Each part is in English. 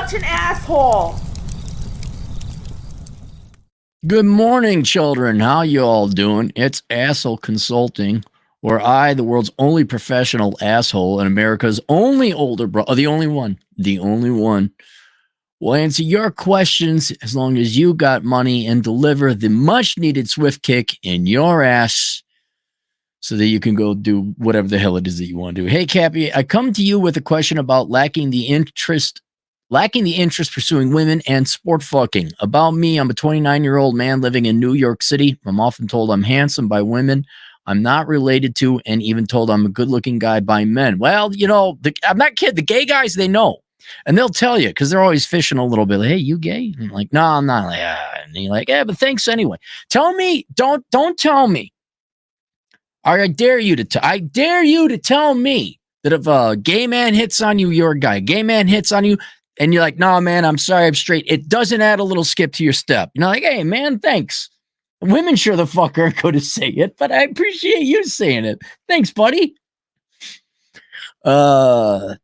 such an asshole. Good morning, children. How you all doing? It's Asshole Consulting, where I, the world's only professional asshole and America's only older brother, the only one, will answer your questions as long as you got money and deliver the much-needed swift kick in your ass so that you can go do whatever the hell it is that you want to do. Hey, Cappy, I come to you with a question about lacking the interest pursuing women and sport fucking. About me, I'm a 29-year-old man living in New York City. I'm often told I'm handsome by women I'm not related to, and even told I'm a good-looking guy by men. Well, you know, I'm not kidding. The gay guys, they know. And they'll tell you, because they're always fishing a little bit. Like, hey, you gay? And I'm like, no, I'm not. Like, and you're like, yeah, but thanks anyway. Tell me, don't tell me. I dare you to tell me that if a gay man hits on you, you're a guy. Gay man hits on you, and you're like, no, man, I'm sorry, I'm straight. It doesn't add a little skip to your step. You're like, hey, man, thanks. Women sure the fuck aren't going to say it, but I appreciate you saying it. Thanks, buddy. Granted,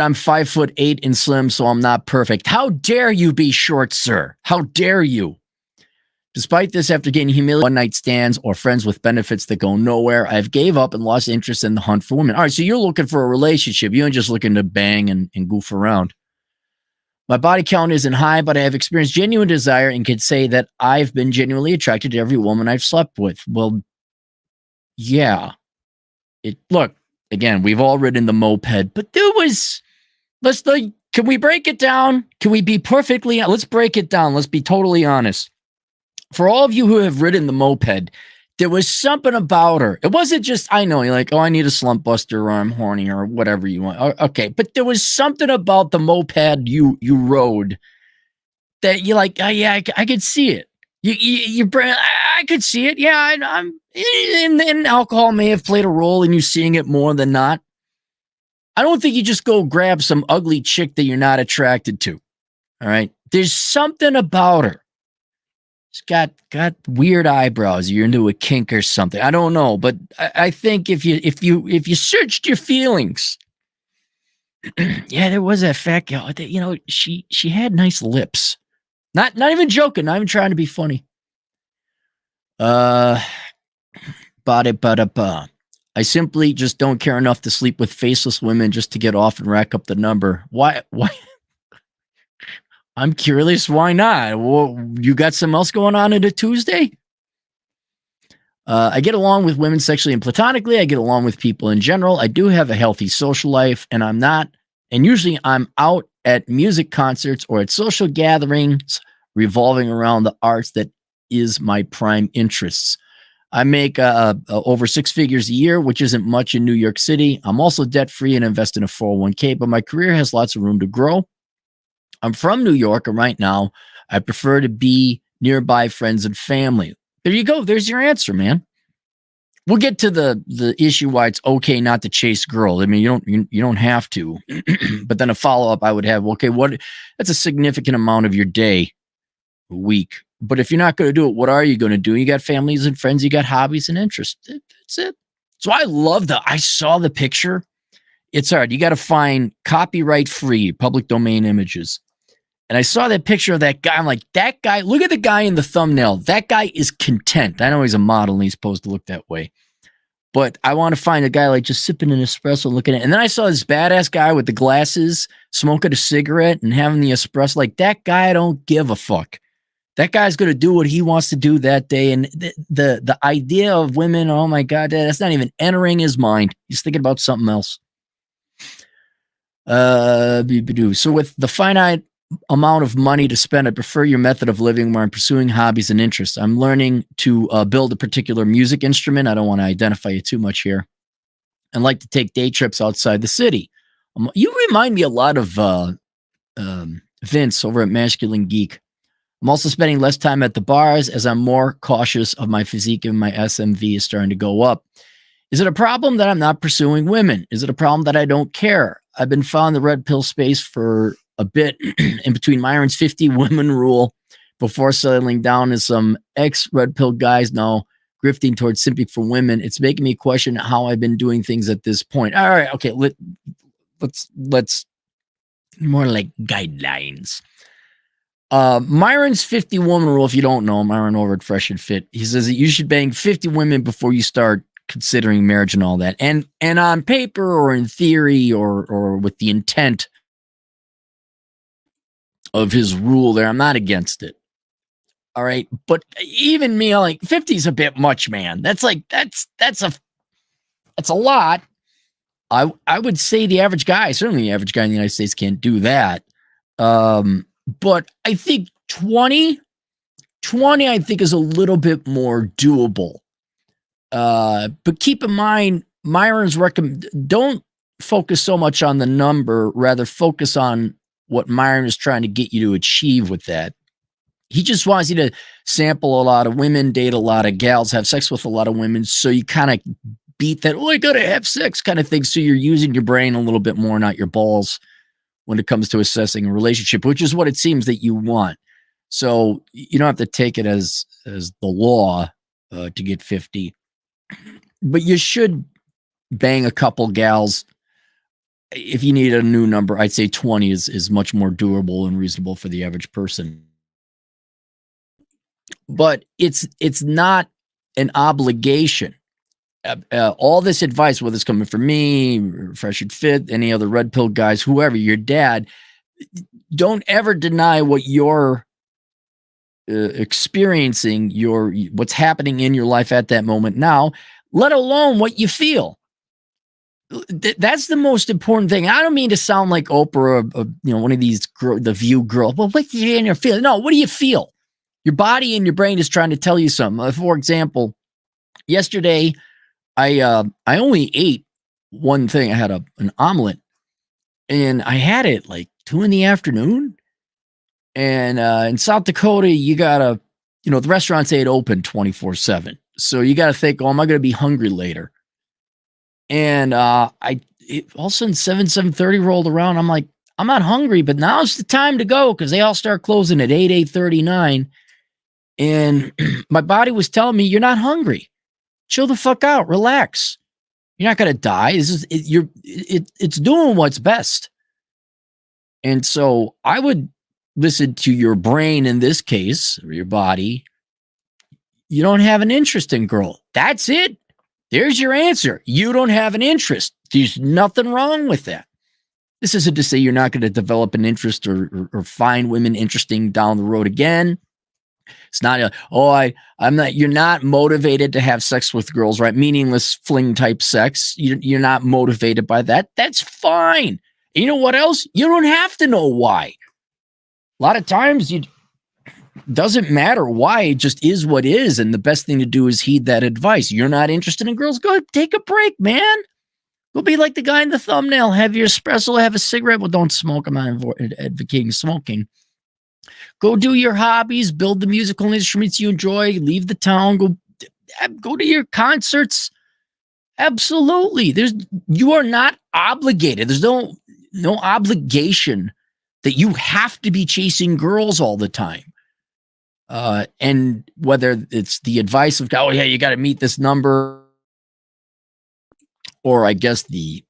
I'm 5'8" and slim, so I'm not perfect. How dare you be short, sir? How dare you? Despite this, after getting humiliated one-night stands or friends with benefits that go nowhere, I've gave up and lost interest in the hunt for women. All right, so you're looking for a relationship. You ain't just looking to bang and goof around. My body count isn't high, but I have experienced genuine desire and can say that I've been genuinely attracted to every woman I've slept with. Well, yeah. Look, again, we've all ridden the moped, but can we break it down? Can we be let's break it down. Let's be totally honest. For all of you who have ridden the moped, there was something about her. It wasn't just, I know, you're like, oh, I need a slump buster or I'm horny or whatever you want. Okay, but there was something about the moped you rode that you're like, oh, yeah, I could see it. I could see it. Yeah, and alcohol may have played a role in you seeing it more than not. I don't think you just go grab some ugly chick that you're not attracted to. All right? There's something about her. She's got weird eyebrows. You're into a kink or something. I don't know, but I think if you searched your feelings, yeah, there was that fat girl. You know, she had nice lips. Not even joking. Not even trying to be funny. I simply just don't care enough to sleep with faceless women just to get off and rack up the number. Why? I'm curious, why not? Well, you got something else going on a Tuesday? I get along with women sexually and platonically. I get along with people in general. I do have a healthy social life, and usually I'm out at music concerts or at social gatherings revolving around the arts that is my prime interests. I make over 6 figures a year, which isn't much in New York City. I'm also debt-free and invest in a 401k, but my career has lots of room to grow. I'm from New York, and right now I prefer to be nearby friends and family. There you go. There's your answer, man. We'll get to the issue why it's okay not to chase girls. I mean, you don't have to. But then a follow-up I would have, okay, that's a significant amount of your day, a week. But if you're not going to do it, what are you going to do? You got families and friends, you got hobbies and interests. That's it. So I saw the picture. It's hard. You got to find copyright-free public domain images. And I saw that picture of that guy. I'm like, that guy, look at the guy in the thumbnail. That guy is content. I know he's a model and he's supposed to look that way. But I want to find a guy like just sipping an espresso, looking at it. And then I saw this badass guy with the glasses, smoking a cigarette and having the espresso. Like, that guy, I don't give a fuck. That guy's going to do what he wants to do that day. And the idea of women, oh my God, that's not even entering his mind. He's thinking about something else. So with the finite amount of money to spend, I prefer your method of living where I'm pursuing hobbies and interests. I'm learning to build a particular music instrument. I don't want to identify you too much here. And like to take day trips outside the city. You remind me a lot of Vince over at Masculine Geek. I'm also spending less time at the bars as I'm more cautious of my physique and my SMV is starting to go up. Is it a problem that I'm not pursuing women? Is it a problem that I don't care? I've been following the red pill space for a bit in between Myron's 50 women rule before settling down as some ex-red pill guys now grifting towards simping for women. It's making me question how I've been doing things at this point. All right, okay, let's more like guidelines. Myron's 50 woman rule, if you don't know, Myron over at Fresh and Fit, he says that you should bang 50 women before you start considering marriage and all that. And on paper or in theory or with the intent of his rule there, I'm not against it. All right. But even me, like 50 is a bit much, man. That's a lot. I would say the average guy, certainly the average guy in the United States can't do that. But I think 20, I think is a little bit more doable. But keep in mind, Myron's don't focus so much on the number, rather focus on what Myron is trying to get you to achieve with that. He just wants you to sample a lot of women, date a lot of gals, have sex with a lot of women. So you kind of beat that, I got to have sex kind of thing. So you're using your brain a little bit more, not your balls, when it comes to assessing a relationship, which is what it seems that you want. So you don't have to take it as the law to get 50. But you should bang a couple gals. If you need a new number, I'd say 20 is much more doable and reasonable for the average person. But it's not an obligation. All this advice, whether it's coming from me, Fresh and Fit, any other red pill guys, whoever, your dad, don't ever deny what you're experiencing, what's happening in your life at that moment now, let alone what you feel. That's the most important thing. I don't mean to sound like Oprah, one of these the View girl. Well, what do you feel? No, what do you feel? Your body and your brain is trying to tell you something. For example, yesterday, I only ate one thing. I had an omelet, and I had it like 2 p.m. And in South Dakota, you gotta, the restaurants ain't open 24/7, so you gotta think, am I gonna be hungry later? And all of a sudden 7:30 rolled around. I'm like, I'm not hungry, but now's the time to go because they all start closing at 8:39. And my body was telling me, you're not hungry. Chill the fuck out. Relax. You're not going to die. It's doing what's best. And so I would listen to your brain in this case, or your body. You don't have an interest in girl. That's it. There's your answer. You don't have an interest. There's nothing wrong with that. This isn't to say you're not going to develop an interest or find women interesting down the road again. It's not, I'm not, you're not motivated to have sex with girls, right? Meaningless fling type sex. You're not motivated by that. That's fine. And you know what else? You don't have to know why. A lot of times doesn't matter why, it just is what is. And the best thing to do is heed that advice. You're not interested in girls? Go take a break, man. Go be like the guy in the thumbnail. Have your espresso, have a cigarette. Well, don't smoke. I'm not advocating smoking. Go do your hobbies, build the musical instruments you enjoy, leave the town, go to your concerts. Absolutely. You are not obligated. There's no obligation that you have to be chasing girls all the time. And whether it's the advice of, you got to meet this number, or I guess the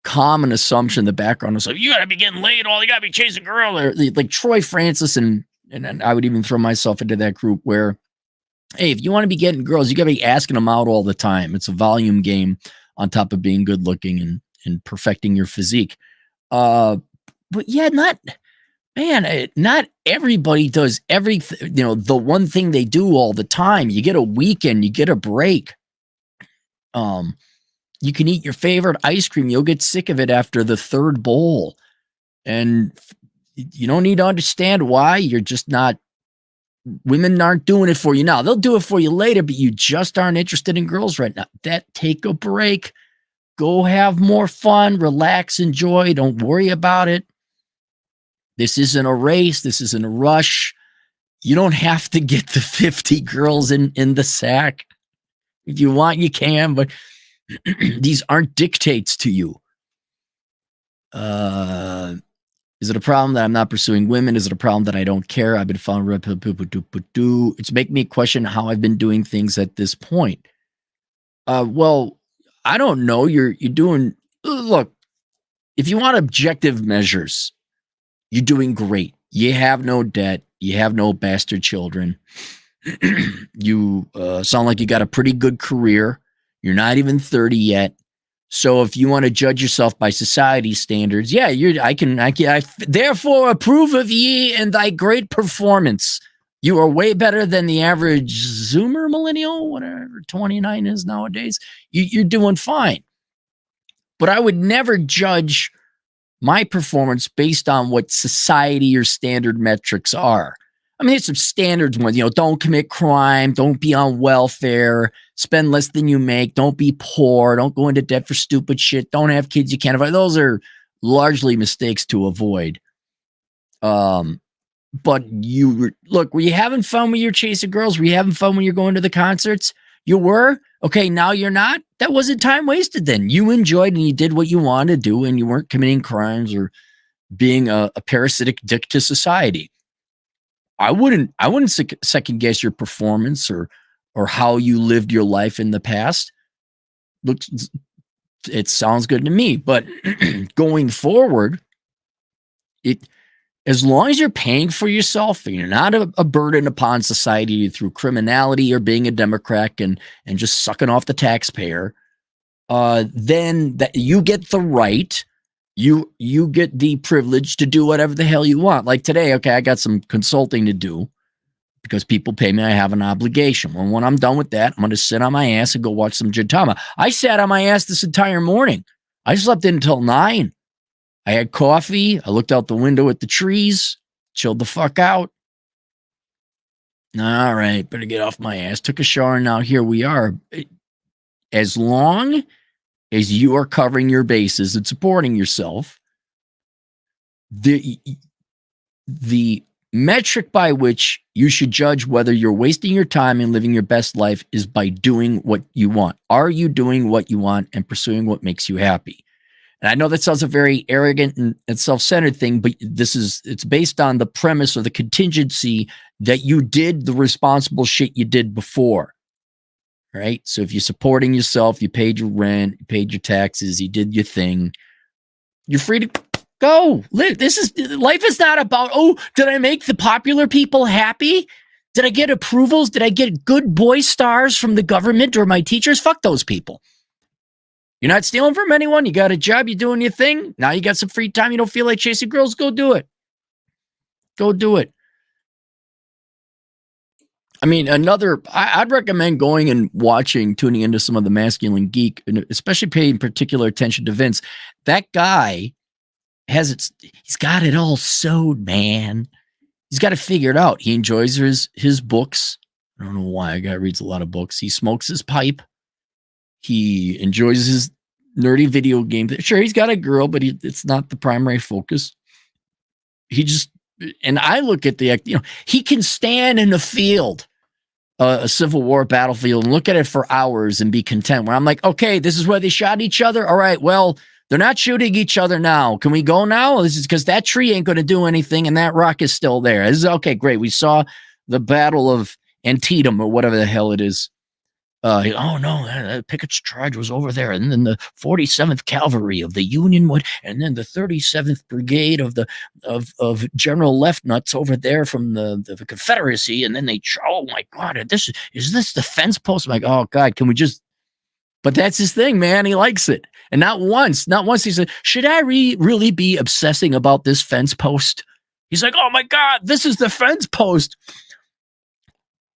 common assumption in the background is like, you got to be getting laid, you got to be chasing a girl, or like Troy Francis, and I would even throw myself into that group where, hey, if you want to be getting girls, you got to be asking them out all the time. It's a volume game on top of being good looking and perfecting your physique. But yeah, not everybody does everything, the one thing they do all the time. You get a weekend, you get a break. You can eat your favorite ice cream. You'll get sick of it after the third bowl. And you don't need to understand why. You're just not, women aren't doing it for you now. They'll do it for you later, but you just aren't interested in girls right now. Take a break. Go have more fun, relax, enjoy. Don't worry about it. This isn't a race. This isn't a rush. You don't have to get the 50 girls in the sack. If you want, you can, but these aren't dictates to you. Is it a problem that I'm not pursuing women? Is it a problem that I don't care? I've been following red pill people do. It's making me question how I've been doing things at this point. Well, I don't know. You're doing, look, if you want objective measures, You're doing great. You have no debt. You have no bastard children. You sound like you got a pretty good career. You're not even 30 yet. So if you want to judge yourself by society standards, yeah, I therefore approve of ye and thy great performance. You are way better than the average Zoomer millennial, whatever 29 is nowadays. You're doing fine. But I would never judge my performance based on what society or standard metrics are. I mean, there's some standards ones, don't commit crime, don't be on welfare, spend less than you make, don't be poor, don't go into debt for stupid shit, don't have kids you can't avoid. Those are largely mistakes to avoid. But were you having fun when you're chasing girls? Were you having fun when you're going to the concerts? You were? Okay, now you're not? That wasn't time wasted then. You enjoyed and you did what you wanted to do, and you weren't committing crimes or being a parasitic dick to society. I wouldn't second guess your performance or how you lived your life in the past. It sounds good to me, but going forward, as long as you're paying for yourself and you're not a burden upon society through criminality or being a Democrat and just sucking off the taxpayer, then that you get the right. You get the privilege to do whatever the hell you want. Like today, okay, I got some consulting to do because people pay me. I have an obligation. Well, when I'm done with that, I'm going to sit on my ass and go watch some Gintama. I sat on my ass this entire morning. I slept in until 9. I had coffee. I looked out the window at the trees, chilled the fuck out. All right, better get off my ass. Took a shower, and now here we are. As long as you are covering your bases and supporting yourself, the metric by which you should judge whether you're wasting your time and living your best life is by doing what you want. Are you doing what you want and pursuing what makes you happy? And I know that sounds a very arrogant and self-centered thing, but it's based on the premise or the contingency that you did the responsible shit you did before. Right? So if you're supporting yourself, you paid your rent, you paid your taxes, you did your thing, you're free to go. Live. Life is not about, did I make the popular people happy? Did I get approvals? Did I get good boy stars from the government or my teachers? Fuck those people. You're not stealing from anyone. You got a job. You're doing your thing. Now you got some free time. You don't feel like chasing girls. Go do it. Go do it. I mean, I'd recommend going and tuning into some of the Masculine Geek, and especially paying particular attention to Vince. That guy he's got it all sewed, man. He's got to figure it out. He enjoys his books. I don't know why. A guy reads a lot of books. He smokes his pipe. He enjoys his nerdy video game. Sure, he's got a girl, but it's not the primary focus. And I look at he can stand in the field, a Civil War battlefield, and look at it for hours and be content. Where I'm like, okay, this is where they shot each other. All right, well, they're not shooting each other now. Can we go now? This is because that tree ain't going to do anything, and that rock is still there. This is okay. Great. We saw the Battle of Antietam or whatever the hell it is. Oh no, Pickett's charge was over there, and then the 47th Cavalry of the Union would, and then the 37th Brigade of General Leftnuts over there from the Confederacy, and then oh my God, is this the fence post? I'm like, oh God, can we just? But that's his thing, man. He likes it, and not once he said, should I really be obsessing about this fence post? He's like, oh my God, this is the fence post.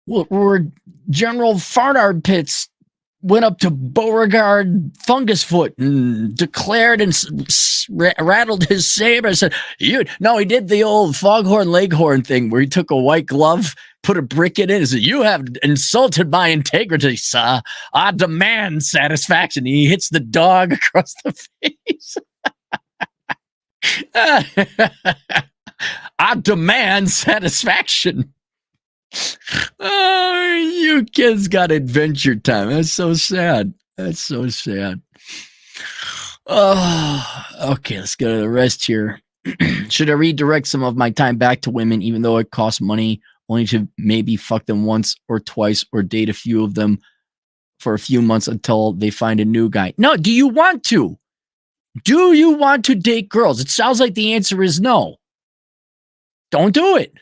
Where General Farnard Pitts went up to Beauregard Fungusfoot and declared and rattled his saber and said, he did the old Foghorn Leghorn thing where he took a white glove, put a brick in it, and said, you have insulted my integrity, sir. I demand satisfaction. He hits the dog across the face. I demand satisfaction. Oh, you kids got Adventure Time. That's so sad. Oh, okay. Let's go to the rest here. Should I redirect some of my time back to women, even though it costs money, only to maybe fuck them once or twice or date a few of them for a few months until they find a new guy? No. Do you want to? Do you want to date girls? It sounds like the answer is no. don't do it.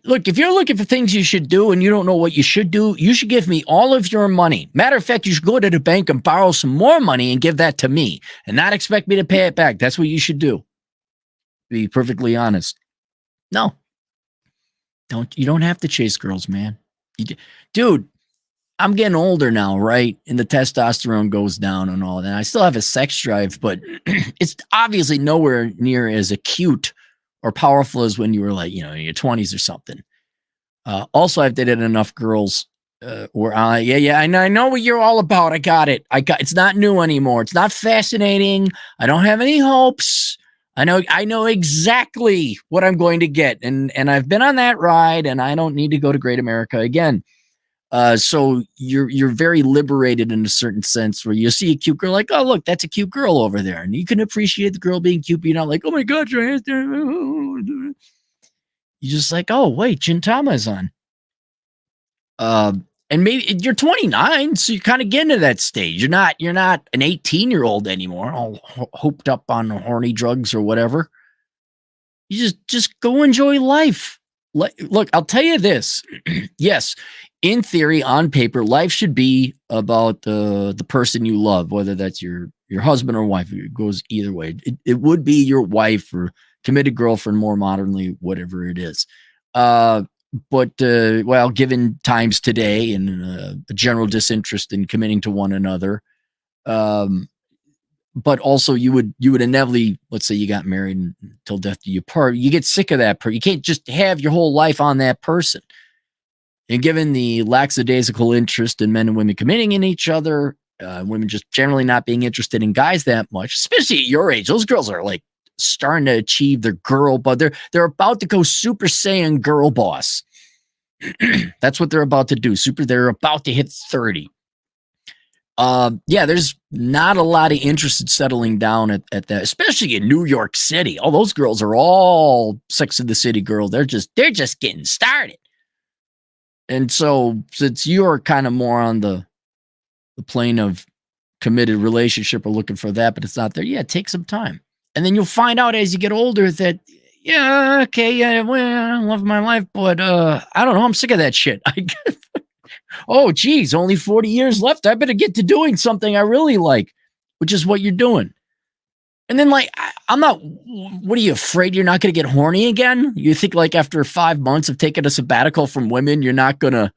Look, if you're looking for things you should do and you don't know what you should do, you should give me all of your money. Matter of fact, you should go to the bank and borrow some more money and give that to me and not expect me to pay it back. That's what you should do. Be perfectly honest. No, you don't have to chase girls, man. Dude, I'm getting older now, right? And the testosterone goes down and all that. I still have a sex drive, but it's obviously nowhere near as acute or powerful as when you were like, in your 20s or something. Also, I've dated enough girls where I know what you're all about. I got it. It's not new anymore. It's not fascinating. I don't have any hopes. I know exactly what I'm going to get. And I've been on that ride and I don't need to go to Great America again. So you're very liberated in a certain sense where you see a cute girl like, oh, look, that's a cute girl over there. And you can appreciate the girl being cute, but you're not like, oh my God, your hair's there. You're just like, oh, wait, Gintama's on. And maybe you're 29, so you're kind of getting to that stage. You're not an 18-year-old anymore, all hooped up on horny drugs or whatever. You just go enjoy life. Look, I'll tell you this. Yes, in theory, on paper, life should be about the person you love, whether that's your husband or wife. It goes either way. It would be your wife or committed girlfriend, more modernly, whatever it is. But given times today and a general disinterest in committing to one another, but also you would inevitably, let's say you got married until death do you part, you get sick of that person. You can't just have your whole life on that person. And given the lackadaisical interest in men and women committing in each other, women just generally not being interested in guys that much, especially at your age, those girls are like starting to achieve their girl, but they're about to go Super Saiyan girl boss. That's what they're about to do. They're about to hit 30. There's not a lot of interest in settling down at that, especially in New York City. All those girls are all Sex of the City girls. They're just getting started. And so since you're kind of more on the plane of committed relationship or looking for that, but it's not there, take some time. And then you'll find out as you get older that, I love my life, but I don't know, I'm sick of that shit. Oh, geez, only 40 years left. I better get to doing something I really like, which is what you're doing. And then, like, I'm not, what are you afraid you're not going to get horny again? You think, like, after 5 months of taking a sabbatical from women, you're not going to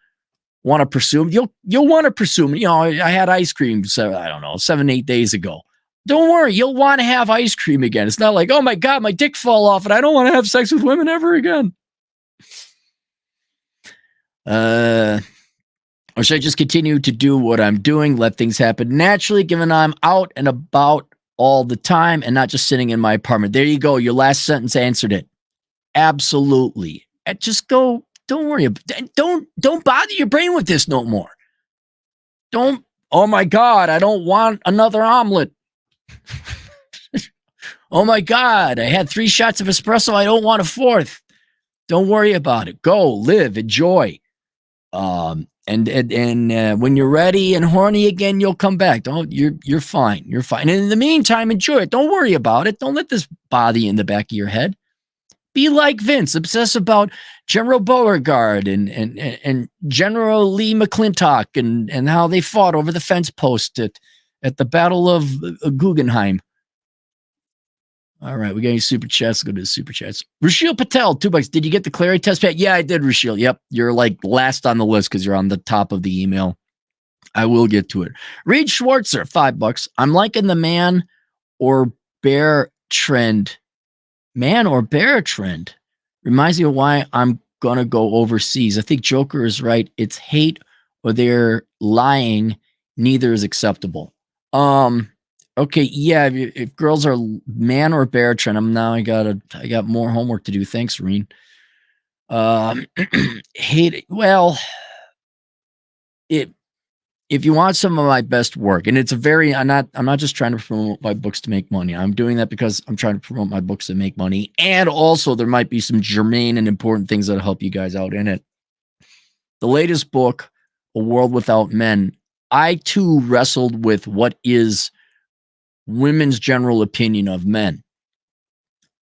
want to pursue them? You'll want to pursue them. I had ice cream, 7-8 days ago. Don't worry, you'll want to have ice cream again. It's not like, oh my God, my dick fall off and I don't want to have sex with women ever again. Or should I just continue to do what I'm doing, let things happen naturally, given I'm out and about all the time and not just sitting in my apartment? There you go. Your last sentence answered it. Absolutely. And just go. Don't worry. Don't bother your brain with this no more. Don't. Oh my God, I don't want another omelet. Oh my God, I had 3 shots of espresso. I don't want a 4th. Don't worry about it. Go, live, enjoy. And when you're ready and horny again, you'll come back. You're fine. You're fine. And in the meantime, enjoy it. Don't worry about it. Don't let this bother you in the back of your head. Be like Vince, obsess about General Beauregard and General Lee McClintock and how they fought over the fence post at the Battle of Guggenheim. All right, we got any super chats. Let's go to the super chats. Rashil Patel, $2. Did you get the clarity test pad? Yeah, I did, Rashil. Yep, you're like last on the list because you're on the top of the email. I will get to it. Reed Schwartzer, $5. I'm liking the man or bear trend. Man or bear trend reminds me of why I'm gonna go overseas. I think Joker is right. It's hate or they're lying. Neither is acceptable. Okay, yeah. If girls are man or bear trend, I got more homework to do. Thanks, Reen. Hate. Well, if you want some of my best work, and it's I'm not just trying to promote my books to make money. I'm doing that because I'm trying to promote my books to make money, and also there might be some germane and important things that'll help you guys out in it. The latest book, A World Without Men. I too wrestled with what is women's general opinion of men.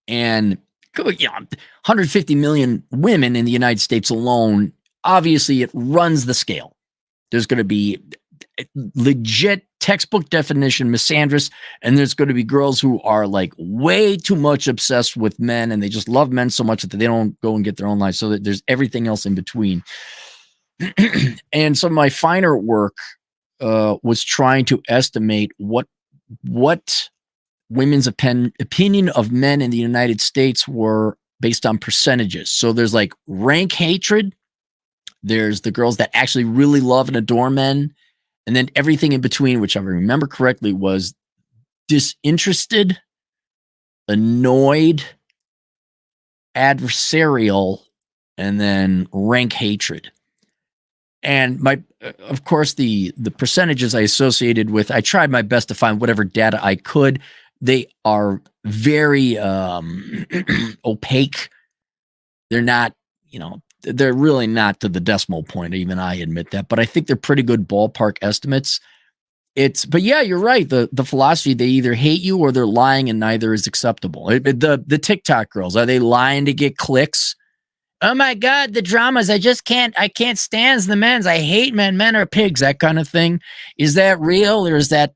And 150 million women in the United States alone. Obviously, it runs the scale. There's going to be legit textbook definition misandrous, and there's going to be girls who are like way too much obsessed with men, and they just love men so much that they don't go and get their own life. So that there's everything else in between. And some of my finer work was trying to estimate what women's opinion of men in the United States were based on percentages. So there's like rank hatred. There's the girls that actually really love and adore men. And then everything in between, which I remember correctly, was disinterested, annoyed, adversarial, and then rank hatred. And of course, the percentages I associated with, I tried my best to find whatever data I could. They are very opaque. They're not, they're really not to the decimal point. Even I admit that, but I think they're pretty good ballpark estimates. But yeah, you're right. The philosophy, they either hate you or they're lying, and neither is acceptable. The TikTok girls, are they lying to get clicks? Oh my God, the dramas. I can't stand the men's. I hate men. Men are pigs, that kind of thing. Is that real, or is that,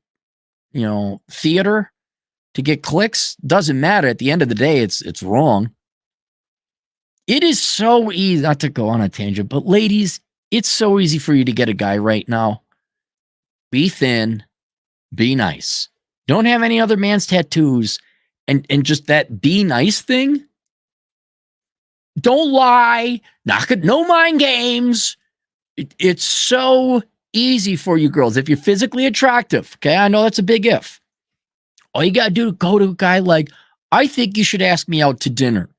theater to get clicks? Doesn't matter. At the end of the day, it's wrong. It is so easy, not to go on a tangent, but ladies, it's so easy for you to get a guy right now. Be thin, be nice. Don't have any other man's tattoos, and just that be nice thing. Don't lie. No mind games. It's so easy for you girls. If you're physically attractive, okay, I know that's a big if. All you got to do is go to a guy like, I think you should ask me out to dinner.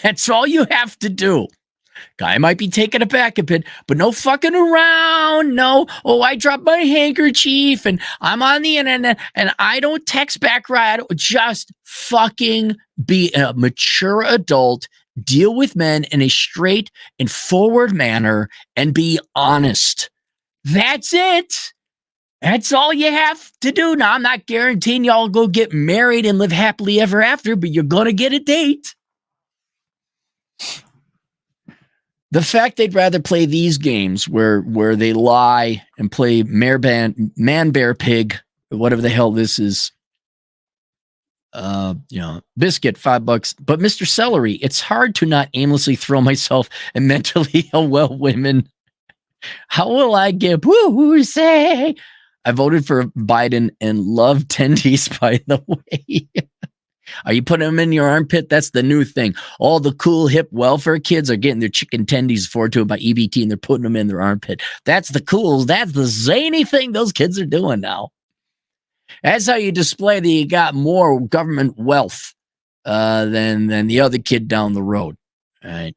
That's all you have to do. Guy might be taken aback a bit, but no fucking around. No, I dropped my handkerchief and I'm on the internet and I don't text back right. Just fucking be a mature adult. Deal with men in a straight and forward manner and be honest. That's it. That's all you have to do. Now, I'm not guaranteeing y'all go get married and live happily ever after, but you're going to get a date. The fact they'd rather play these games where they lie and play man, bear, pig, whatever the hell this is, biscuit, $5. But Mr. Celery, it's hard to not aimlessly throw myself and mentally ill well women. How will I get woo say? I voted for Biden and love tendies, by the way. Are you putting them in your armpit? That's the new thing. All the cool hip welfare kids are getting their chicken tendies forwarded to them by EBT, and they're putting them in their armpit. That's the cool, that's the zany thing those kids are doing now. That's how you display that you got more government wealth than the other kid down the road. All right.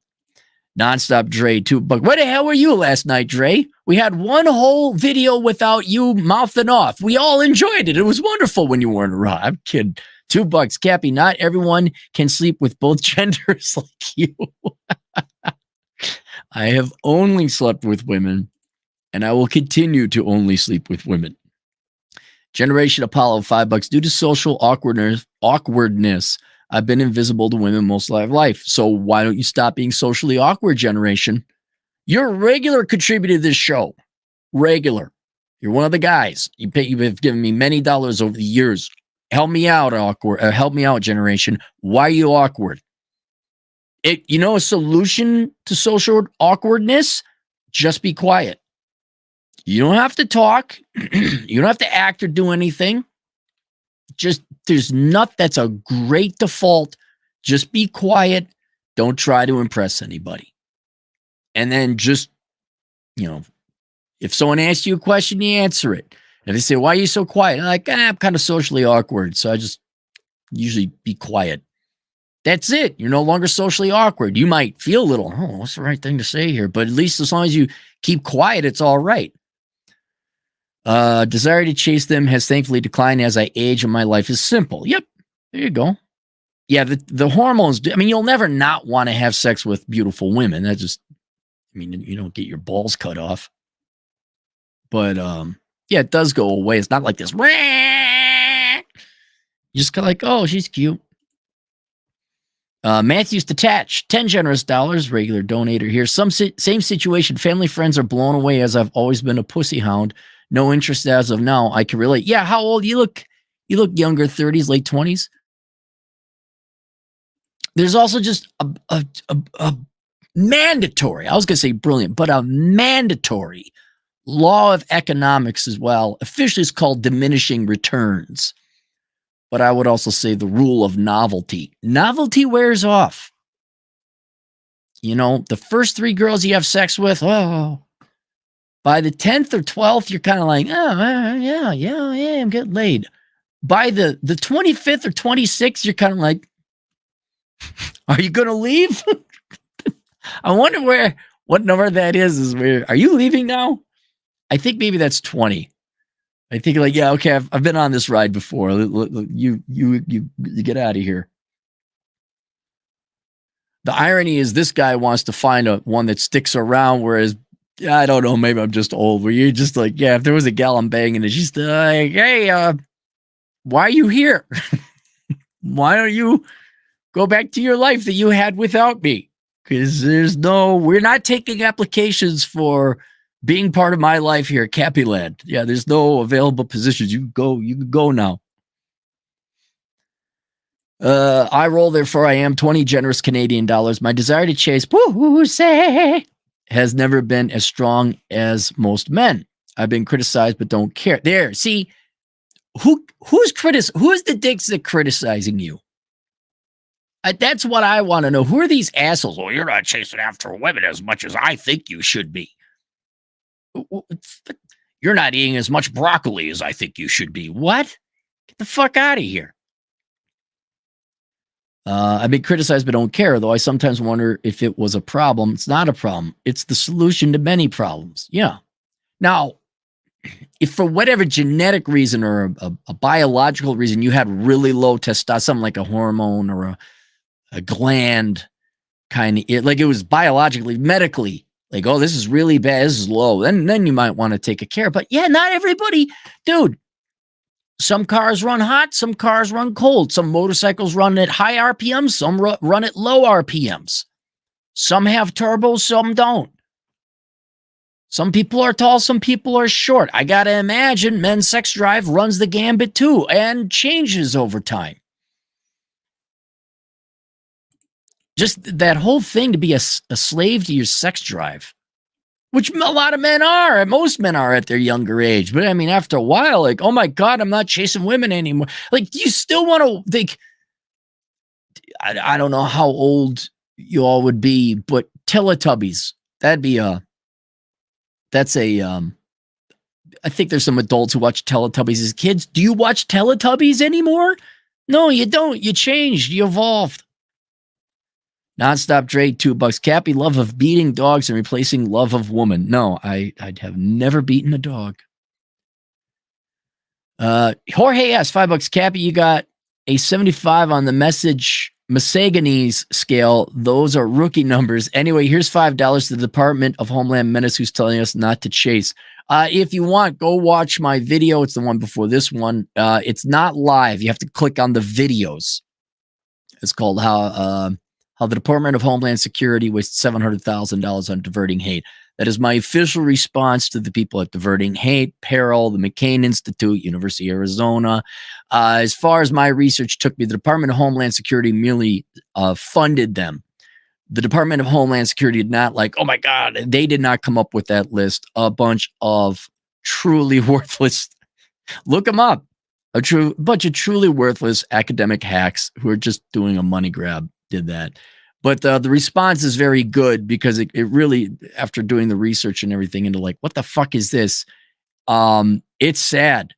Nonstop Dre, $2. Where the hell were you last night, Dre? We had one whole video without you mouthing off. We all enjoyed it. It was wonderful when you weren't around. I'm kidding. $2. Cappy, not everyone can sleep with both genders like you. I have only slept with women, and I will continue to only sleep with women. Generation Apollo, $5. Due to social awkwardness, I've been invisible to women most of my life. So why don't you stop being socially awkward, generation? You're a regular contributor to this show. Regular. You're one of the guys. You've given me many dollars over the years. Help me out, help me out, generation. Why are you awkward? A solution to social awkwardness? Just be quiet. You don't have to talk. You don't have to act or do anything. That's a great default. Just be quiet. Don't try to impress anybody. And then just, if someone asks you a question, you answer it. If they say, why are you so quiet? I'm like, I'm kind of socially awkward. So I just usually be quiet. That's it. You're no longer socially awkward. You might feel a little, what's the right thing to say here? But at least as long as you keep quiet, it's all right. Desire to chase them has thankfully declined as I age and my life is simple. Yep. There you go. Yeah. The hormones, you'll never not want to have sex with beautiful women. That just, you don't get your balls cut off. But, yeah, it does go away. It's not like this. You just kind of like, oh, she's cute. Matthew's Detached, 10 generous dollars, regular donator here. Same situation, family friends are blown away as I've always been a pussy hound. No interest as of now. I can relate. Yeah, how old? You look younger, 30s, late 20s. There's also just a mandatory, I was going to say brilliant, but a mandatory law of economics as well. Officially, it's called diminishing returns. But I would also say the rule of novelty. Novelty wears off. You know, the first 3 girls you have sex with, by the 10th or 12th, you're kind of like, yeah, I'm getting laid. By the 25th or 26th, you're kind of like, are you going to leave? I wonder what number that is where, are you leaving now? I think maybe that's 20. I think like, yeah, okay, I've been on this ride before. You get out of here. The irony is this guy wants to find one that sticks around, whereas I don't know, maybe I'm just old. Where you're just like, yeah, if there was a gal I'm banging, it's just like, hey, why are you here? Why don't you go back to your life that you had without me? Because we're not taking applications for being part of my life here at Cappyland. Yeah, there's no available positions. You can go now. I roll, therefore I am 20 generous Canadian dollars. My desire to chase pussy has never been as strong as most men. I've been criticized, but don't care. There, see, who's the dicks that criticizing you? That's what I want to know. Who are these assholes? Well, you're not chasing after women as much as I think you should be. You're not eating as much broccoli as I think you should be. What? Get the fuck out of here. I've been criticized, but don't care, though I sometimes wonder if it was a problem. It's not a problem. It's the solution to many problems. Yeah. Now, if for whatever genetic reason or a biological reason you had really low testosterone, something like a hormone or a gland kind of, like it was biologically, medically, like, oh, this is really bad, this is low, then you might want to take a care. But yeah, not everybody, dude. Some cars run hot, some cars run cold. Some motorcycles run at high RPMs, some run at low RPMs. Some have turbos, some don't. Some people are tall, some people are short. I got to imagine men's sex drive runs the gambit too and changes over time. Just that whole thing to be a slave to your sex drive, which a lot of men are, most men are at their younger age. But I mean, after a while, like, oh my God, I'm not chasing women anymore. Like, you still want to think, I don't know how old you all would be, but Teletubbies, I think there's some adults who watch Teletubbies as kids. Do you watch Teletubbies anymore? No, you don't. You changed. You evolved. Nonstop Dre, $2. Cappy, love of beating dogs and replacing love of woman. No, I'd have never beaten a dog. Jorge S, $5. Cappy, you got a 75 on the Misogynese scale. Those are rookie numbers. Anyway, here's $5 to the Department of Homeland Menace, who's telling us not to chase. If you want, go watch my video. It's the one before this one. It's not live. You have to click on the videos. It's called How the Department of Homeland Security wastes $700,000 on diverting hate. That is my official response to the people at Diverting Hate, Peril, the McCain Institute, University of Arizona. As far as my research took me, the Department of Homeland Security merely funded them. The Department of Homeland Security did not oh my God, they did not come up with that list. A bunch of truly worthless, look them up, bunch of truly worthless academic hacks who are just doing a money grab did that. But the response is very good because it really, after doing the research and everything into what the fuck is this? It's sad.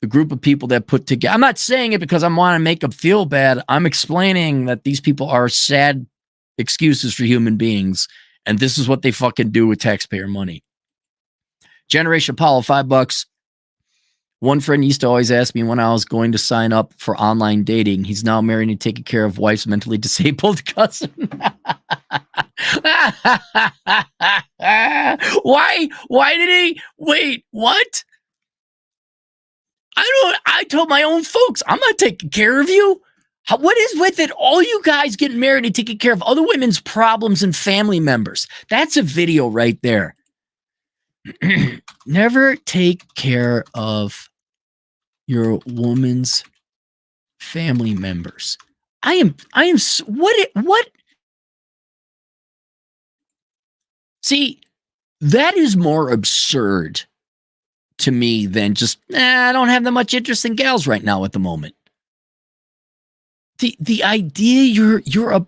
The group of people that put together, I'm not saying it because I want to make them feel bad. I'm explaining that these people are sad excuses for human beings. And this is what they fucking do with taxpayer money. Generation Apollo, $5. One friend used to always ask me when I was going to sign up for online dating. He's now married and taking care of wife's mentally disabled cousin. Why did he? Wait, what? I told my own folks, I'm not taking care of you. What is with it? All you guys getting married and taking care of other women's problems and family members. That's a video right there. Never take care of your woman's family members. What? See, that is more absurd to me than just, I don't have that much interest in gals right now at the moment. The idea you're a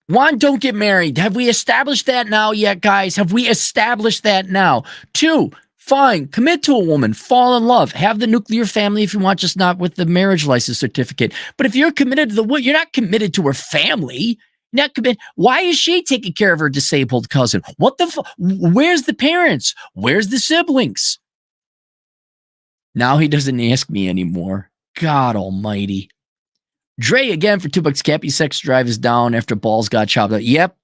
one, don't get married. Have we established that now yet, guys? Have we established that now? Two, fine, commit to a woman, fall in love, have the nuclear family if you want, just not with the marriage license certificate. But if you're committed to the woman, you're not committed to her family. Not committed. Why is she taking care of her disabled cousin? What the? Where's the parents? Where's the siblings? Now he doesn't ask me anymore. God almighty. Dre again for $2. Cappy sex drive is down after balls got chopped off. Yep.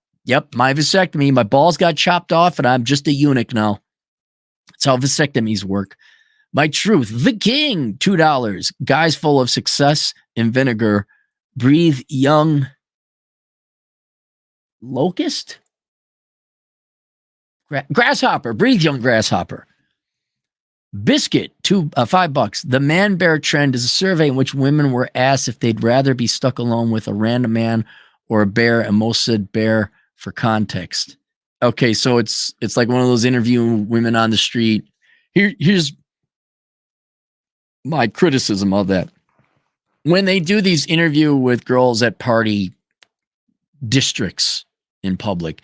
My vasectomy. My balls got chopped off and I'm just a eunuch now. That's how vasectomies work. My truth. The King, $2. Guys full of success in vinegar. Breathe young. Locust? Grasshopper. Breathe young grasshopper. Biscuit, $5. The man bear trend is a survey in which women were asked if they'd rather be stuck alone with a random man or a bear, and most said bear for context. Okay, so it's like one of those interviewing women on the street. Here's my criticism of that. When they do these interview with girls at party districts in public,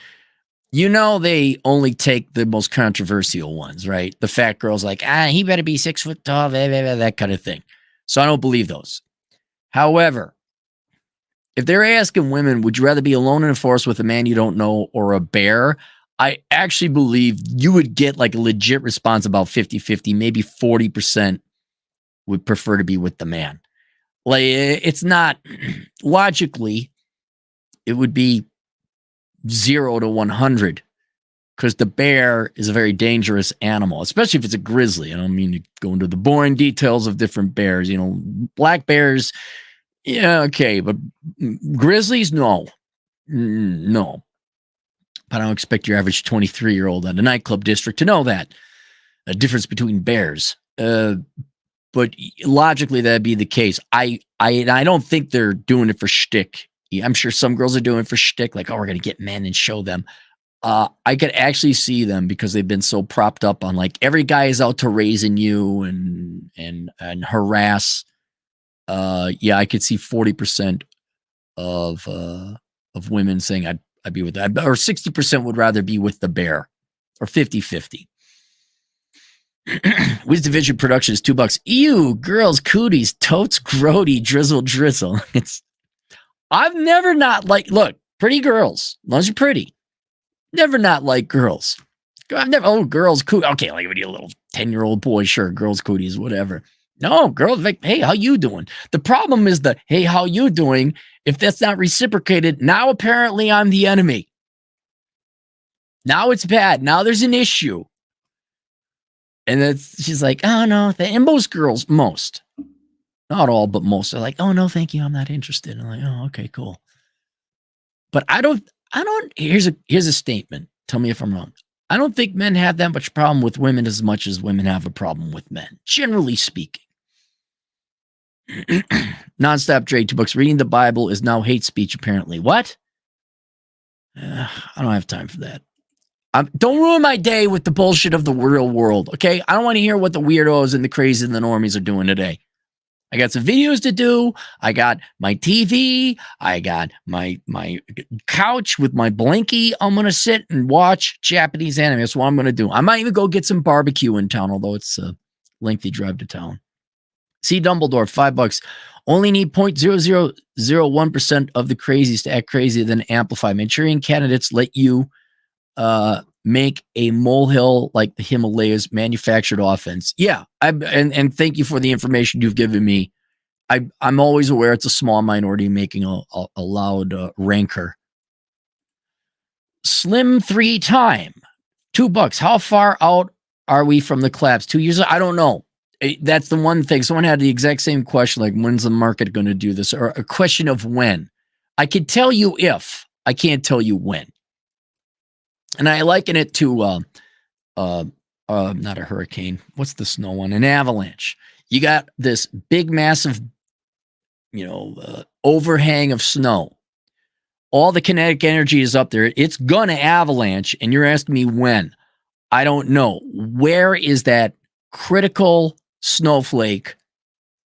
you know they only take the most controversial ones, right? The fat girl's like, he better be 6 foot tall, that kind of thing. So I don't believe those. However, if they're asking women, would you rather be alone in a forest with a man you don't know or a bear? I actually believe you would get like a legit response about 50-50, maybe 40% would prefer to be with the man. Like, it's not, logically, it would be 0 to 100 because the bear is a very dangerous animal, especially if it's a grizzly. I don't mean to go into the boring details of different bears. You know, black bears, yeah, okay, but grizzlies, no. But I don't expect your average 23-year-old at a nightclub district to know that. A difference between bears. But logically, that'd be the case. I don't think they're doing it for shtick. I'm sure some girls are doing it for shtick, like, we're going to get men and show them. I could actually see them because they've been so propped up on, like, every guy is out to raising you and harass. Yeah, I could see 40% of women saying I'd be with that, or 60% would rather be with the bear, or 50-50. Wisdom Vision Production is $2. Ew, girls, cooties, totes, grody, drizzle. I've never not like, look, pretty girls, as long as you're pretty, never not like girls. I've never, girls, cooties. Okay, like when you're a little 10-year-old boy, sure, girls, cooties, whatever. No, girls, like, hey, how you doing? The problem is the, hey, how you doing? If that's not reciprocated, now apparently I'm the enemy. Now it's bad. Now there's an issue. And she's like, oh, no. And most girls, not all, but most are like, oh, no, thank you. I'm not interested. I'm like, oh, okay, cool. But I don't, here's a statement. Tell me if I'm wrong. I don't think men have that much problem with women as much as women have a problem with men, generally speaking. Nonstop Dre, $2. Reading the Bible is now hate speech, apparently. What? I don't have time for that. Don't ruin my day with the bullshit of the real world, okay? I don't want to hear what the weirdos and the crazy and the normies are doing today. I got some videos to do. I got my TV. I got my couch with my blankie. I'm going to sit and watch Japanese anime. That's what I'm going to do. I might even go get some barbecue in town, although it's a lengthy drive to town. See Dumbledore, $5. Only need 0.0001% of the crazies to act crazy, then amplify. Manchurian candidates let you make a molehill like the Himalayas manufactured offense. Yeah, and thank you for the information you've given me. I'm always aware it's a small minority making a loud rancor. Slim 3-time, $2. How far out are we from the collapse? 2 years? I don't know. That's the one thing. Someone had the exact same question, like, when's the market going to do this? Or a question of when. I can tell you if, I can't tell you when. And I liken it to not a hurricane. What's the snow one? An avalanche. You got this big, massive, overhang of snow. All the kinetic energy is up there. It's going to avalanche. And you're asking me when. I don't know. Where is that critical snowflake?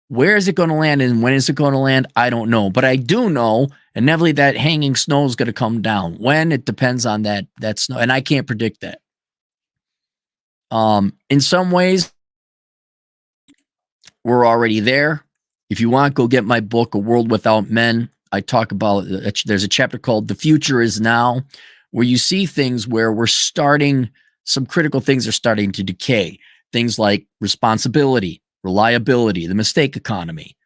Where is it going to land and when is it going to land? I don't know. But I do know, inevitably, that hanging snow is going to come down. When? It depends on that snow. And I can't predict that. In some ways, we're already there. If you want, go get my book, A World Without Men. I talk about, there's a chapter called The Future is Now, where you see things where some critical things are starting to decay. Things like responsibility, reliability, the mistake economy.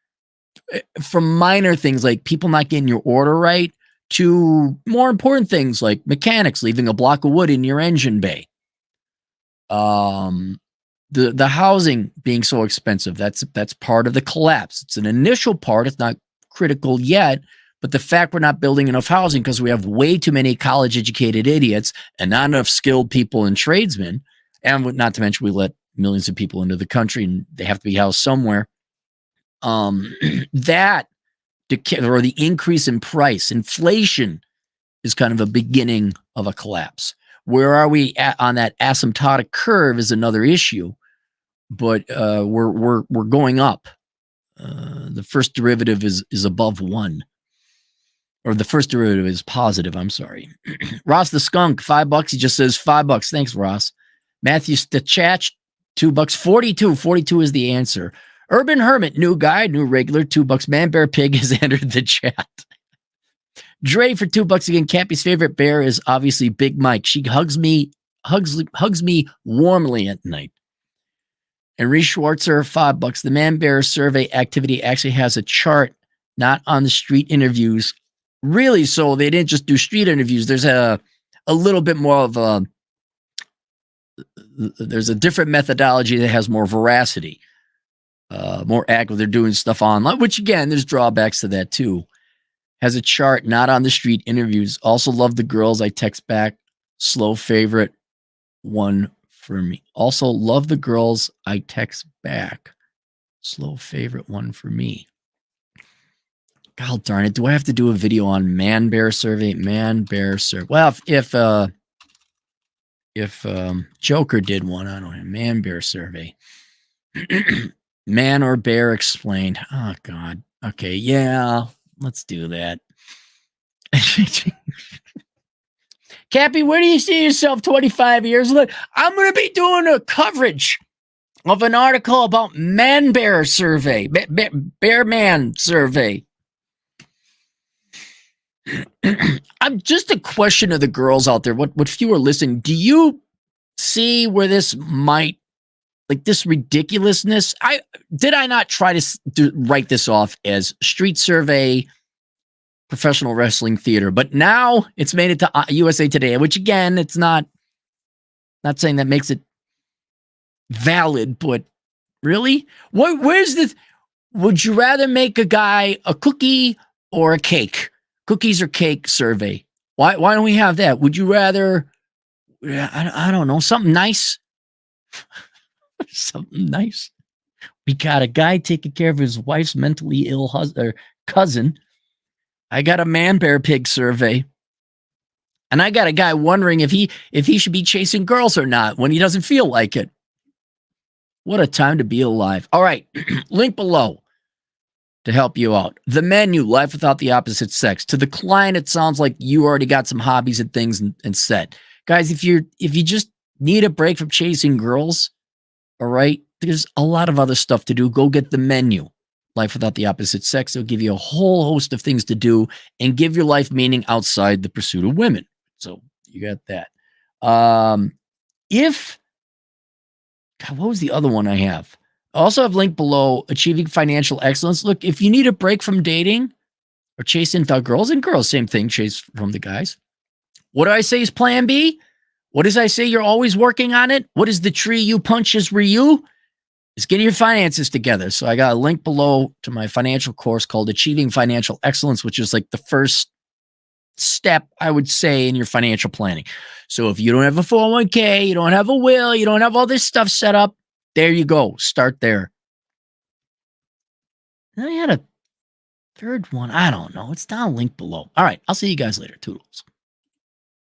From minor things like people not getting your order right to more important things like mechanics leaving a block of wood in your engine bay. The housing being so expensive, that's part of the collapse. It's an initial part. It's not critical yet, but the fact we're not building enough housing because we have way too many college-educated idiots and not enough skilled people and tradesmen, and not to mention we let millions of people into the country and they have to be housed somewhere. That decay, or the increase in price, inflation, is kind of a beginning of a collapse. Where are we on that asymptotic curve is another issue, but we're going up. The first derivative is above 1. Or the first derivative is positive, I'm sorry. Ross the Skunk, $5. He just says $5. Thanks, Ross. Matthew Stachach, $2. 42. 42 is the answer. Urban Hermit, new guy, new regular, $2. Man Bear Pig has entered the chat. Dre for $2 again. Cappy's favorite bear is obviously Big Mike. She hugs me warmly at night. And Reese Schwartzer, $5. The Man Bear survey activity actually has a chart, not on the street interviews. Really, so they didn't just do street interviews. There's a little bit more of there's a different methodology that has more veracity, more accurate. They're doing stuff online, which again, there's drawbacks to that too. Has a chart, not on the street interviews. Also love the girls. I text back. Slow favorite, 1 for me. Also love the girls. I text back. Slow favorite, 1 for me. God darn it. Do I have to do a video on Man Bear survey? Man Bear survey. Well, if Joker did one, I don't know. Man Bear survey. Man or bear explained. Oh, God. Okay. Yeah. Let's do that. Cappy, where do you see yourself 25 years later? I'm going to be doing a coverage of an article about Man Bear survey. Bear Man survey. I'm just a question of the girls out there. What few are listening? Do you see where this might, like this ridiculousness? Did I not try to write this off as street survey, professional wrestling theater? But now it's made it to USA Today, which again, it's not saying that makes it valid, but really, where's this? Would you rather make a guy a cookie or a cake? Cookies or cake survey. Why don't we have that? Would you rather, I don't know, something nice? Something nice. We got a guy taking care of his wife's mentally ill cousin. I got a Man Bear Pig survey. And I got a guy wondering if he should be chasing girls or not when he doesn't feel like it. What a time to be alive. All right, link below to help you out. The menu, Life Without the Opposite Sex. To the client, it sounds like you already got some hobbies and things and set. Guys, if you just need a break from chasing girls, all right, there's a lot of other stuff to do. Go get the menu, Life Without the Opposite Sex. It'll give you a whole host of things to do and give your life meaning outside the pursuit of women. So you got that. God, what was the other one I have? I also have linked below Achieving Financial Excellence. Look, if you need a break from dating or chasing the girls, and girls, same thing, chase from the guys. What do I say is plan B? What does I say you're always working on it? What is the tree you punch is Ryu? is getting your finances together. So I got a link below to my financial course called Achieving Financial Excellence, which is like the first step, I would say, in your financial planning. So if you don't have a 401k, you don't have a will, you don't have all this stuff set up, there you go. Start there. And I had a third one. I don't know. It's down link below. All right. I'll see you guys later. Toodles.